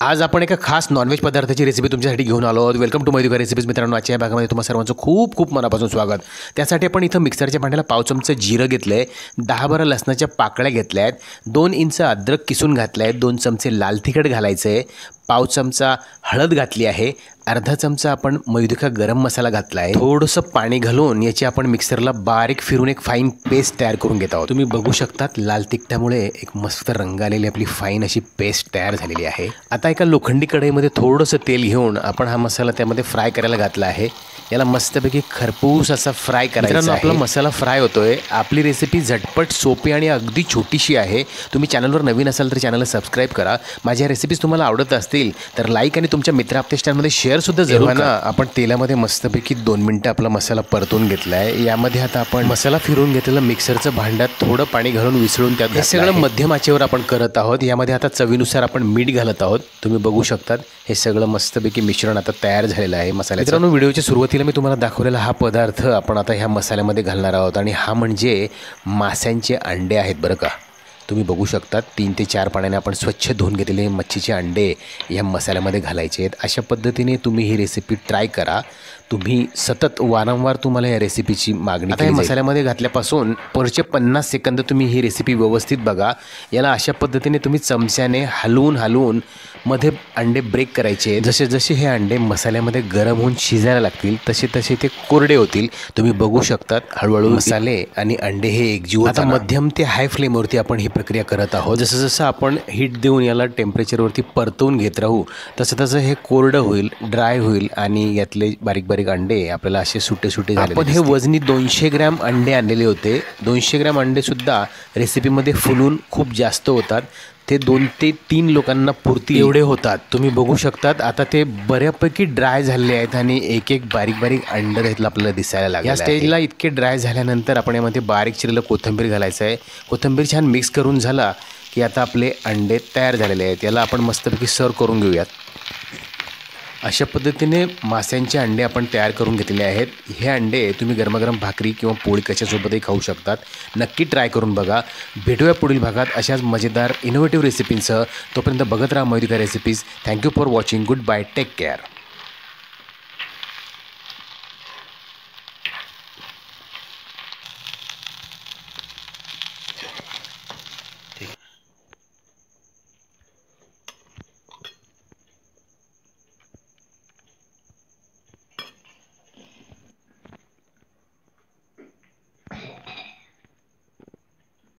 आज आपण एका खास नॉनव्हेज पदार्थाची रेसिपी तुमच्यासाठी घेऊन आलो आहोत। Welcome to Mayuka recipes. मित्रांनो, आजच्या भागामध्ये तुम्हा सर्वांचं खूप खूप मनापासून स्वागत। त्यासाठी आपण इथं मिक्सरच्या भांड्याला पाव चमचा जिरं घेतलं आहे, 10-12 लसणाच्या पाकळ्या घेतल्या आहेत, 2 इंच अद्रक किसून घातलं आहे, 2 चमचे लाल तिखट घालायचं आहे, पाव चमचा हळद घातली आहे, अर्धा चमचा आपण मयुका गरम मसाला घातला आहे, थोडंसं पाणी घालून याची आपण मिक्सरला बारीक फिरून एक फाईन पेस्ट तयार करून घेत आहोत। तुम्ही बघू शकतात लाल तिखटामुळे एक मस्त रंग आलेली आपली फाईन अशी पेस्ट तयार झालेली आहे। आता एका लोखंडी कढईमध्ये थोडंसं तेल घेऊन आपण हा मसाला त्यामध्ये फ्राय करायला घातला आहे। याला मस्तपैकी खरपूस असा फ्राय करायचा आहे। आपला मसाला फ्राय होतोय। आपली रेसिपी झटपट, सोपी आणि अगदी छोटीशी आहे। तुम्ही चॅनलवर नवीन असाल तर चॅनलला सबस्क्राइब करा। माझ्या रेसिपीज तुम्हाला आवडत असतील तर लाईक आणि तुमच्या मित्र आपत्यामध्ये शेअर सुद्धा जरूर करा। आपण तेलामध्ये मस्तपैकी 2 मिनिटं आपला मसाला परतून घेतला आहे। यामध्ये आता आपण मसाला फिरून घेतलेलं मिक्सरचं भांड्यात थोडं पाणी घालून विसळून त्यात हे सगळं मध्यम आचेवर आपण करत आहोत। यामध्ये आता चवीनुसार आपण मीठ घालत आहोत। तुम्ही बघू शकतात हे सगळं मस्तपैकी मिश्रण आता तयार झालेलं आहे मसाल्याचं। मित्रांनो, व्हिडिओच्या सुरुवातीला मी तुम्हाला दाखवलेला हा पदार्थ आपण आता ह्या मसाल्यामध्ये घालणार आहोत आणि हा म्हणजे माशांचे अंडे आहेत बरं का। तुम्ही बघू शकता 3 ते 4 पाण्याने आपण स्वच्छ धुवून घेतलेले मच्छीचे अंडे या मसाल्यामध्ये घालायचे आहेत। अशा पद्धतीने तुम्ही ही रेसिपी ट्राय करा। तुम्ही सतत वारंवार तुम्हाला या रेसिपीची मागणी केली जाईल। मसाल्यामध्ये घातल्यापासून पुढचे 50 सेकंद तुम्ही ही रेसिपी व्यवस्थित बघा। याला अशा पद्धतीने तुम्ही चमच्याने हलवून मध्ये अंडे ब्रेक करायचे। जसे जसे हे अंडे मसाल्यामध्ये गरम होऊन शिजायला लागतील तसे तसे ते कोरडे होतील। तुम्ही बघू शकतात हळूहळू मसाले आणि अंडे हे एकजीव आता मध्यम ते हाय फ्लेमवरती आपण ही प्रक्रिया करत आहोत। जसं जसं आपण हीट देऊन याला टेम्परेचरवरती परतवून घेत राहू तसं तसं हे कोरडं होईल, ड्राय होईल आणि यातले बारीक बारीक अंडे आपल्याला असे सुटे सुटे झाले। आपण हे वजनी 200 ग्रॅम अंडे आणलेले होते। 200 ग्रॅम अंडे सुद्धा रेसिपीमध्ये फुलून खूप जास्त होतात। ते 2 ते 3 लोकांना पुरती एवढे होतात। तुम्ही बघू शकतात आता ते बऱ्यापैकी ड्राय झाले आहेत आणि एक एक बारीक बारीक अंडे त्यातलं आपल्याला दिसायला लागले। या स्टेजला इतके ड्राय झाल्यानंतर आपण यामध्ये बारीक चिरलेलं कोथिंबीर घालायचं आहे। कोथिंबीर छान मिक्स करून झाला की आता आपले अंडे तयार झालेले आहेत। याला आपण मस्तपैकी सर्व करून घेऊयात। अशा पद्धतीने माशांचे अंडे आपण तयार करून घेतलेले आहेत। हे अंडे तुम्ही गरमागरम भाकरी किंवा पोळी कशासोबतही खाऊ शकतात। नक्की ट्राय करून बघा। भेटूया पुढील भागात अशाच मजेदार इनोव्हेटिव्ह रेसिपींसह। तोपर्यंत बघत राहा Mayuka recipes. Thank you for watching. Good bye, take care.